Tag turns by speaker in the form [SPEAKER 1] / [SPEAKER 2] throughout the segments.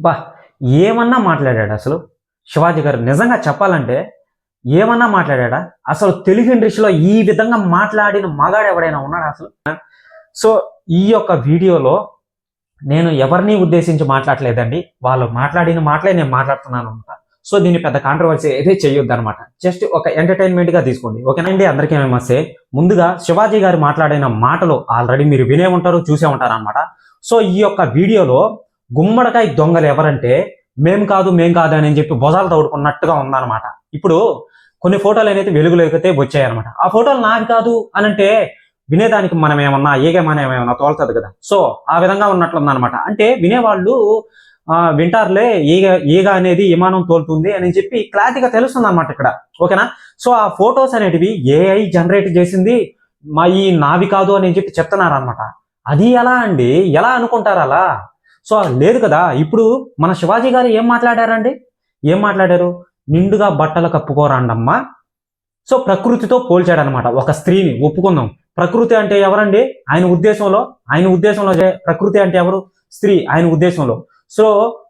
[SPEAKER 1] బా ఏమన్నా మాట్లాడాడు అసలు శివాజీ గారు. నిజంగా చెప్పాలంటే ఏమన్నా మాట్లాడా అసలు? తెలుగు ఇండస్ట్రీలో ఈ విధంగా మాట్లాడిన మగాడు ఎవడైనా ఉన్నాడా అసలు? సో ఈ యొక్క వీడియోలో నేను ఎవరిని ఉద్దేశించి మాట్లాడలేదండి, వాళ్ళు మాట్లాడిన మాటలే నేను మాట్లాడుతున్నాను అనమాట. సో దీన్ని పెద్ద కాంట్రవర్సీ అయితే చేయొద్దు అనమాట. జస్ట్ ఒక ఎంటర్టైన్మెంట్ గా తీసుకోండి, ఓకేనండి. అందరికీ నమస్తే. ముందుగా శివాజీ గారు మాట్లాడిన మాటలు ఆల్రెడీ మీరు వినే ఉంటారు, చూసే ఉంటారు అనమాట. సో ఈ యొక్క వీడియోలో గుమ్మడికాయ దొంగలు ఎవరంటే మేం కాదు అని చెప్పి భుజాలు తోడుకున్నట్టుగా ఉందన్నమాట. ఇప్పుడు కొన్ని ఫోటోలు అనేది వెలుగులోకి వచ్చాయి అనమాట. ఆ ఫోటోలు నాది కాదు అని అంటే వినేదానికి మనం ఏమన్నా ఏమన్నా తోలుతుంది కదా. సో ఆ విధంగా ఉన్నట్లుందనమాట. అంటే వినేవాళ్ళు వింటారులే, ఈగ అనేది విమానం తోలుతుంది అని చెప్పి క్లారిటీగా తెలుస్తుంది అనమాట ఇక్కడ, ఓకేనా. సో ఆ ఫొటోస్ అనేటివి ఏఐ జనరేట్ చేసింది, ఈ నావి కాదు అని చెప్పి చెప్తున్నారు అనమాట. అది ఎలా అండి? ఎలా అనుకుంటారు అలా? సో లేదు కదా. ఇప్పుడు మన శివాజీ గారు ఏం మాట్లాడారండి? ఏం మాట్లాడారు? నిండుగా బట్టలు కప్పుకోరాండమ్మా. సో ప్రకృతితో పోల్చాడనమాట ఒక స్త్రీని. ఒప్పుకుందాం, ప్రకృతి అంటే ఎవరండి? ఆయన ఉద్దేశంలో ప్రకృతి అంటే ఎవరు? స్త్రీ ఆయన ఉద్దేశంలో. సో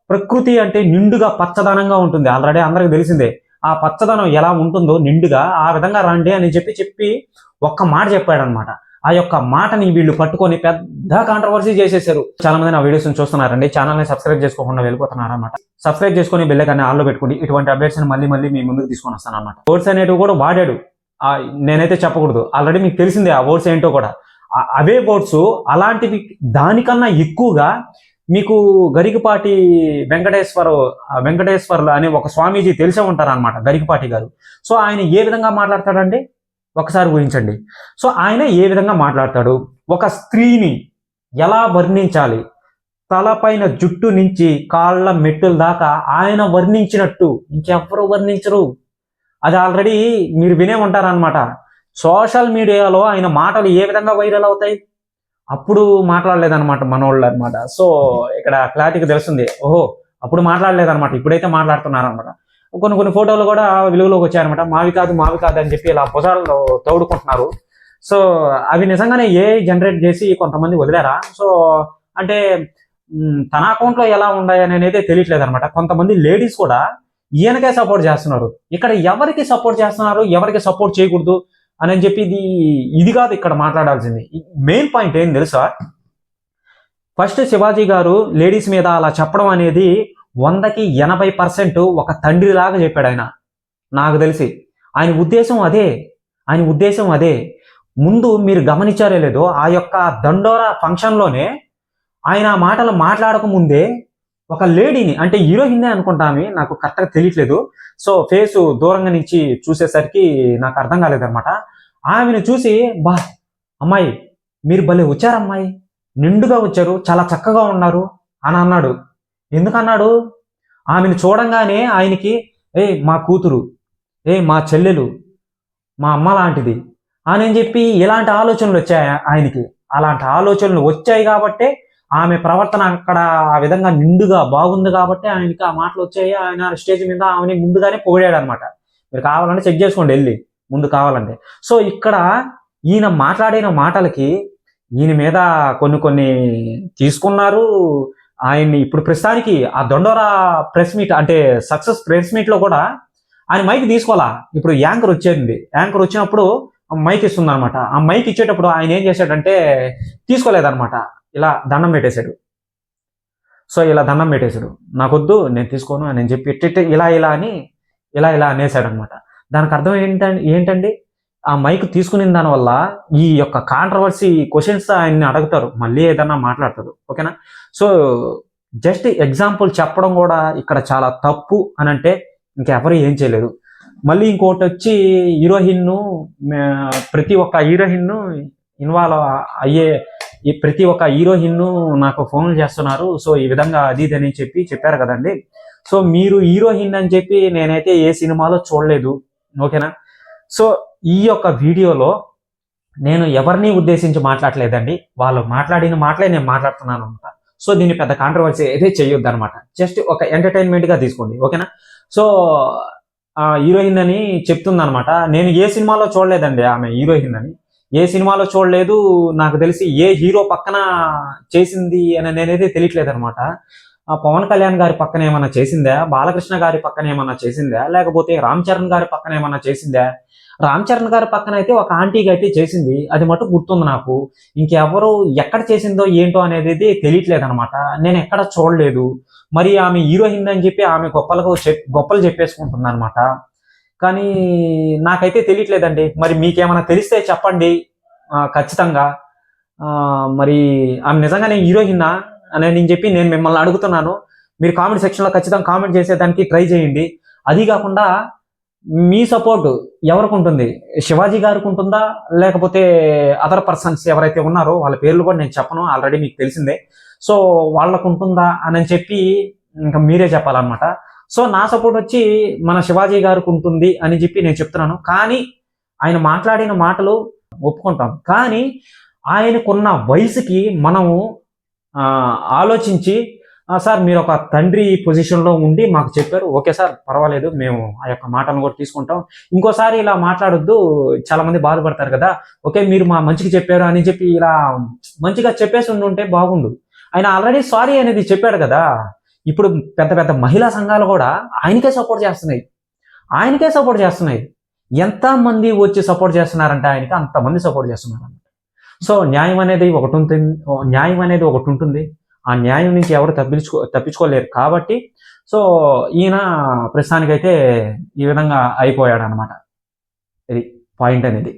[SPEAKER 1] ప్రకృతి అంటే నిండుగా పచ్చదనంగా ఉంటుంది, ఆల్రెడీ అందరికి తెలిసిందే. ఆ పచ్చదనం ఎలా ఉంటుందో నిండుగా ఆ విధంగా రండి అని చెప్పి ఒక్క మాట చెప్పాడనమాట. ఆ యొక్క మాటని వీళ్ళు పట్టుకొని పెద్ద కాంట్రవర్సీ చేసేసారు. చాలా మంది నా వీడియోస్ చూస్తున్నారండి, ఛానల్ని సబ్స్క్రైబ్ చేసుకోకుండా వెళ్ళిపోతున్నారు అనమాట. సబ్స్క్రైబ్ చేసుకుని బెల్ ఐకాన్ని ఆన్లో పెట్టుకోండి. ఇటువంటి అప్డేట్స్ మళ్ళీ మీ ముందుకు తీసుకొని వస్తాను అనమాట. వర్డ్స్ అనేటివి కూడా వాడాడు, నేనైతే చెప్పకూడదు, ఆల్రెడీ మీకు తెలిసిందే ఆ వర్డ్స్ ఏంటో కూడా. అవే వర్డ్స్ అలాంటివి దానికన్నా ఎక్కువగా మీకు గరికపాటి వెంకటేశ్వర్లు అనే ఒక స్వామీజీ తెలిసే ఉంటారు అనమాట, గరికపాటి గారు. సో ఆయన ఏ విధంగా మాట్లాడతాడండి ఒకసారి ఊహించండి. సో ఆయన ఏ విధంగా మాట్లాడతాడు? ఒక స్త్రీని ఎలా వర్ణించాలి, తలపైన జుట్టు నుంచి కాళ్ళ మెట్టుల దాకా ఆయన వర్ణించినట్టు ఇంకెవ్వరు వర్ణించరు. అది ఆల్రెడీ మీరు వినే ఉంటారనమాట. సోషల్ మీడియాలో ఆయన మాటలు ఏ విధంగా వైరల్ అవుతాయి, అప్పుడు మాట్లాడలేదన్నమాట మనోళ్ళు అనమాట. సో ఇక్కడ క్లారిటీగా తెలుస్తుంది, ఓహో అప్పుడు మాట్లాడలేదన్నమాట, ఇప్పుడైతే మాట్లాడుతున్నారనమాట. కొన్ని ఫోటోలు కూడా వెలుగులోకి వచ్చాయన్నమాట. మావి కాదు అని చెప్పి ఇలా భుజాల్లో తోడుకుంటున్నారు. సో అవి నిజంగానే ఏ జనరేట్ చేసి కొంతమంది వదిలేరా? సో అంటే తన అకౌంట్లో ఎలా ఉన్నాయని అనేది తెలియట్లేదు అనమాట. కొంతమంది లేడీస్ కూడా ఈయనకే సపోర్ట్ చేస్తున్నారు. ఇక్కడ ఎవరికి సపోర్ట్ చేస్తున్నారు, ఎవరికి సపోర్ట్ చేయకూడదు అని చెప్పి ఇది కాదు ఇక్కడ మాట్లాడాల్సింది. మెయిన్ పాయింట్ ఏం తెలుసా? ఫస్ట్ శివాజీ గారు లేడీస్ మీద అలా చెప్పడం అనేది 100కి 80% ఒక తండ్రిలాగా చెప్పాడు ఆయన. నాకు తెలిసి ఆయన ఉద్దేశం అదే. ముందు మీరు గమనించారో లేదో, ఆ యొక్క దండోరా ఫంక్షన్లోనే ఆయన ఆ మాటలు మాట్లాడక ముందే ఒక లేడీని, అంటే హీరోయిన్నే అనుకుంటామి, నాకు కరెక్ట్గా తెలియట్లేదు. సో ఫేసు దూరంగా నుంచి చూసేసరికి నాకు అర్థం కాలేదన్నమాట. ఆమెను చూసి బా అమ్మాయి మీరు భలే వచ్చారమ్మాయి, నిండుగా వచ్చారు, చాలా చక్కగా ఉన్నారు అని అన్నాడు. ఎందుకన్నాడు? ఆమెను చూడంగానే ఆయనకి మా కూతురు, మా చెల్లెలు, మా అమ్మ లాంటిది అని చెప్పి ఇలాంటి ఆలోచనలు వచ్చాయి ఆయనకి. అలాంటి ఆలోచనలు వచ్చాయి కాబట్టే ఆమె ప్రవర్తన అక్కడ ఆ విధంగా నిండుగా బాగుంది కాబట్టి ఆయనకి ఆ మాటలు వచ్చాయి. ఆయన స్టేజ్ మీద ఆమెని ముందుగానే పొగిడాడు అనమాట. మీరు కావాలంటే చెక్ చేసుకోండి వెళ్ళి ముందు కావాలంటే. సో ఇక్కడ ఈయన మాట్లాడిన మాటలకి ఈయన మీద కొన్ని తీసుకున్నారు ఆయన్ని. ఇప్పుడు ప్రస్తుతానికి ఆ దొండోరా ప్రెస్ మీట్ అంటే సక్సెస్ ప్రెస్ మీట్ లో కూడా ఆయన మైక్ తీసుకోవాలా. ఇప్పుడు యాంకర్ వచ్చినప్పుడు మైక్ ఇస్తుంది అనమాట. ఆ మైక్ ఇచ్చేటప్పుడు ఆయన ఏం చేశాడంటే తీసుకోలేదన్నమాట, ఇలా దండం పెట్టేశాడు. సో ఇలా దండం పెట్టేశాడు, నాకొద్దు నేను తీసుకోను అని చెప్పి ఇలా అనేసాడు అనమాట. దానికి అర్థం ఏంటండి? ఆ మైక్ తీసుకునే దానివల్ల ఈ యొక్క కాంట్రవర్సీ క్వశ్చన్స్ ఆయన్ని అడుగుతారు, మళ్ళీ ఏదన్నా మాట్లాడతారు, ఓకేనా. సో జస్ట్ ఎగ్జాంపుల్ చెప్పడం కూడా ఇక్కడ చాలా తప్పు అని అంటే ఇంకెవరు ఏం చేయలేదు. మళ్ళీ ఇంకోటి వచ్చి ప్రతి ఒక్క హీరోయిన్ ఇన్వాల్వ్ అయ్యే ప్రతి ఒక్క హీరోయిన్ నాకు ఫోన్లు చేస్తున్నారు. సో ఈ విధంగా అది అని చెప్పారు కదండి. సో మీరు హీరోయిన్ అని చెప్పి నేనైతే ఏ సినిమాలో చూడలేదు, ఓకేనా. సో ఈ యొక్క వీడియోలో నేను ఎవరిని ఉద్దేశించి మాట్లాడలేదండి, వాళ్ళు మాట్లాడిన మాటలే నేను మాట్లాడుతున్నాను అనమాట. సో దీన్ని పెద్ద కాంట్రవర్సీ అయితే చేయొద్దు అనమాట. జస్ట్ ఒక ఎంటర్టైన్మెంట్ గా తీసుకోండి, ఓకేనా. సో హీరోయిన్ అని చెప్తుంది అనమాట. నేను ఏ సినిమాలో చూడలేదండి ఆమె హీరోయిన్ అని, ఏ సినిమాలో చూడలేదు. నాకు తెలిసి ఏ హీరో పక్కన చేసింది అని నేనైతే తెలియట్లేదు అనమాట. ఆ పవన్ కళ్యాణ్ గారి పక్కన ఏమన్నా చేసిందా, బాలకృష్ణ గారి పక్కన ఏమన్నా చేసిందా, లేకపోతే రామ్ చరణ్ గారి పక్కన ఏమన్నా చేసిందా? రామ్ చరణ్ గారి పక్కన అయితే ఒక ఆంటీకి అయితే చేసింది, అది మటు గుర్తుంది నాకు. ఇంకెవరు ఎక్కడ చేసిందో ఏంటో అనేది తెలియట్లేదు అనమాట. నేను ఎక్కడ చూడలేదు. మరి ఆమె హీరోయిన్ అని చెప్పి ఆమె గొప్పలు చెప్పేసుకుంటుంది అనమాట. కానీ నాకైతే తెలియట్లేదండి. మరి మీకేమైనా తెలిస్తే చెప్పండి ఖచ్చితంగా. మరి ఆమె నిజంగానే హీరోయిన్నా అని చెప్పి నేను మిమ్మల్ని అడుగుతున్నాను. మీరు కామెంట్ సెక్షన్లో ఖచ్చితంగా కామెంట్ చేసేదానికి ట్రై చేయండి. అది కాకుండా మీ సపోర్ట్ ఎవరికి ఉంటుంది? శివాజీ గారికి ఉంటుందా, లేకపోతే అదర్ పర్సన్స్ ఎవరైతే ఉన్నారో వాళ్ళ పేర్లు కూడా నేను చెప్పను, ఆల్రెడీ మీకు తెలిసిందే. సో వాళ్ళకు ఉంటుందా అని చెప్పి ఇంకా మీరే చెప్పాలన్నమాట. సో నా సపోర్ట్ వచ్చి మన శివాజీ గారికి ఉంటుంది అని చెప్పి నేను చెప్తున్నాను. కానీ ఆయన మాట్లాడిన మాటలు ఒప్పుకుంటాం, కానీ ఆయనకున్న వయసుకి మనము ఆలోచించి సార్ మీరు ఒక తండ్రి పొజిషన్లో ఉండి మాకు చెప్పారు, ఓకే సార్ పర్వాలేదు, మేము ఆ యొక్క మాటను కూడా తీసుకుంటాం, ఇంకోసారి ఇలా మాట్లాడొద్దు, చాలా మంది బాధపడతారు కదా, ఓకే మీరు మా మంచిగా చెప్పారు అని చెప్పి ఇలా మంచిగా చెప్పేసి ఉంటే బాగుండు. ఆయన ఆల్రెడీ సారీ అనేది చెప్పాడు కదా. ఇప్పుడు పెద్ద పెద్ద మహిళా సంఘాలు కూడా ఆయనకే సపోర్ట్ చేస్తున్నాయి. ఎంతమంది వచ్చి సపోర్ట్ చేస్తున్నారంటే ఆయనకి అంతమంది సపోర్ట్ చేస్తున్నారు. సో న్యాయం అనేది ఒకటి ఉంటుంది. ఆ న్యాయం నుంచి ఎవరు తప్పించుకోలేరు కాబట్టి సో ఈయన ప్రస్తుతానికైతే ఈ విధంగా అయిపోయాడు అనమాట. ఇది పాయింట్ అనేది.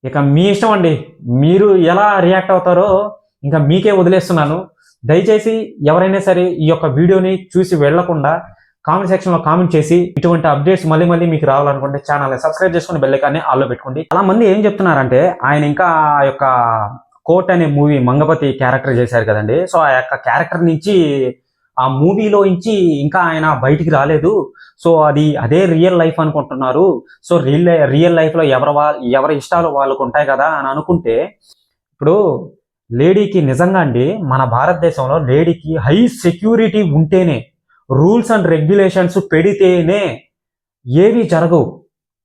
[SPEAKER 1] ఇక మీ ఇష్టం అండి, మీరు ఎలా రియాక్ట్ అవుతారో ఇంకా మీకే వదిలేస్తున్నాను. దయచేసి ఎవరైనా సరే ఈ యొక్క వీడియోని చూసి వెళ్లకుండా కామెంట్ సెక్షన్లో కామెంట్ చేసి ఇటువంటి అప్డేట్స్ మళ్ళీ మీకు రావాలనుకుంటే ఛానల్ని సబ్స్క్రైబ్ చేసుకుని బెల్ ఐకాన్ని ఆల్లో పెట్టుకోండి. చాలా మంది ఏం చెప్తున్నారంటే ఆయన ఇంకా ఆ యొక్క కోర్ట్ అనే మూవీ మంగపతి క్యారెక్టర్ చేశారు కదండి. సో ఆ యొక్క క్యారెక్టర్ నుంచి ఆ మూవీలో నుంచి ఇంకా ఆయన బయటికి రాలేదు. సో అదే రియల్ లైఫ్ అనుకుంటున్నారు. సో రియల్ లైఫ్లో ఎవరి ఇష్టాలు వాళ్ళకు ఉంటాయి కదా అని అనుకుంటే, ఇప్పుడు లేడీకి నిజంగా అండి మన భారతదేశంలో లేడీకి హై సెక్యూరిటీ ఉంటేనే, రూల్స్ అండ్ రెగ్యులేషన్స్ పెడితేనే ఏవి జరగవు.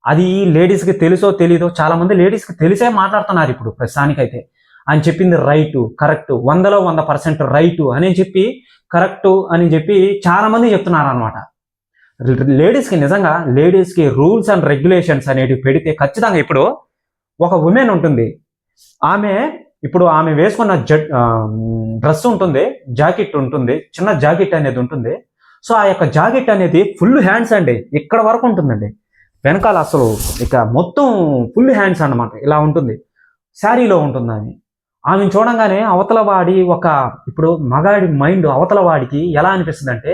[SPEAKER 1] అది లేడీస్కి తెలుసో తెలీదో, చాలా మంది లేడీస్కి తెలిసే మాట్లాడుతున్నారు ఇప్పుడు ప్రస్తుతానికైతే. ఆయన చెప్పింది రైటు, కరెక్టు, 100% రైటు అని చెప్పి కరెక్టు అని చెప్పి చాలా మంది చెప్తున్నారు అనమాట. లేడీస్కి రూల్స్ అండ్ రెగ్యులేషన్స్ అనేటివి పెడితే ఖచ్చితంగా, ఇప్పుడు ఒక ఉమెన్ ఉంటుంది, ఆమె వేసుకున్న డ్రెస్ ఉంటుంది, జాకెట్ ఉంటుంది, చిన్న జాకెట్ అనేది ఉంటుంది. సో ఆ యొక్క జాకెట్ అనేది ఫుల్ హ్యాండ్స్ అండి, ఇక్కడ వరకు ఉంటుందండి, వెనకాల అసలు ఇక మొత్తం ఫుల్ హ్యాండ్స్ అన్నమాట, ఇలా ఉంటుంది, శారీలో ఉంటుంది. ఆమెను చూడంగానే ఇప్పుడు మగాడి మైండ్ అవతల వాడికి ఎలా అనిపిస్తుంది అంటే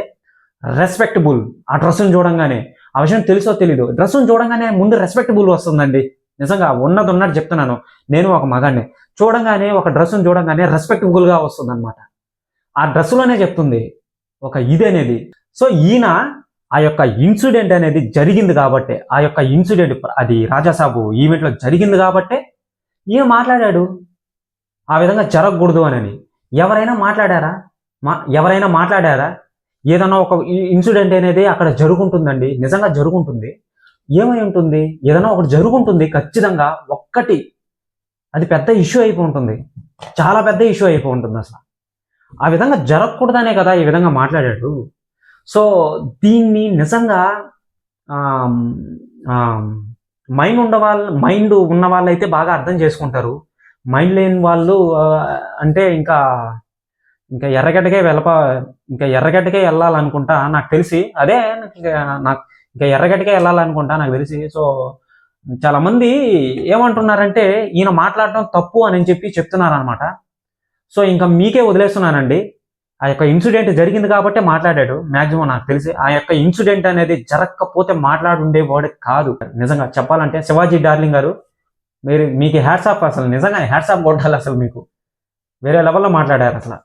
[SPEAKER 1] రెస్పెక్టబుల్. ఆ డ్రెస్సును చూడంగానే, ఆ విషయం తెలుసో తెలీదు, డ్రెస్సును చూడంగానే ముందు రెస్పెక్టబుల్ వస్తుందండి. నిజంగా ఉన్నట్టు చెప్తున్నాను, నేను ఒక మగాడిని చూడంగానే, ఒక డ్రెస్సును చూడంగానే రెస్పెక్టబుల్గా వస్తుంది అనమాట. ఆ డ్రెస్సులోనే చెప్తుంది ఒక ఇది అనేది. సో ఈయన ఆ యొక్క ఇన్సిడెంట్ అనేది జరిగింది కాబట్టి, ఆ యొక్క ఇన్సిడెంట్ అది రాజాసాబు ఈవెంట్లో జరిగింది కాబట్టి ఈయన మాట్లాడాడు ఆ విధంగా జరగకూడదు అని. ఎవరైనా మాట్లాడారా? ఏదన్నా ఒక ఇన్సిడెంట్ అనేది అక్కడ జరుగుతుందండి, నిజంగా జరుగుతుంది. ఏమై ఉంటుంది? ఏదైనా ఒకటి జరుగుతుంది ఖచ్చితంగా, అది పెద్ద ఇష్యూ అయిపోతుంది, చాలా పెద్ద ఇష్యూ అయిపోతుంది అసలు. ఆ విధంగా జరగకూడదనే కదా ఈ విధంగా మాట్లాడాడు. సో దీన్ని నిజంగా మైండ్ ఉన్న వాళ్ళైతే బాగా అర్థం చేసుకుంటారు. మైండ్ లేని వాళ్ళు అంటే ఇంకా ఎర్రగడ్డకే వెళ్ళాలనుకుంటా నాకు తెలిసి, ఇంకా ఎర్రగడ్డకే వెళ్ళాలనుకుంటా నాకు తెలిసి. సో చాలా మంది ఏమంటున్నారంటే ఈయన మాట్లాడటం తప్పు అని చెప్పి చెప్తున్నారు అనమాట. సో ఇంకా మీకే వదిలేస్తున్నానండి. ఆ యొక్క ఇన్సిడెంట్ జరిగింది కాబట్టి మాట్లాడాడు, మ్యాక్సిమం నాకు తెలిసి. ఆ యొక్క ఇన్సిడెంట్ అనేది జరగకపోతే మాట్లాడుండేవాడు కాదు. నిజంగా చెప్పాలంటే శివాజీ డార్లింగ్ గారు, మీకు హ్యాట్స్ ఆఫ్, అసలు నిజంగా హ్యాట్స్ ఆఫ్ కొట్టాలి. అసలు మీకు వేరే లెవెల్లో మాట్లాడారు అసలు.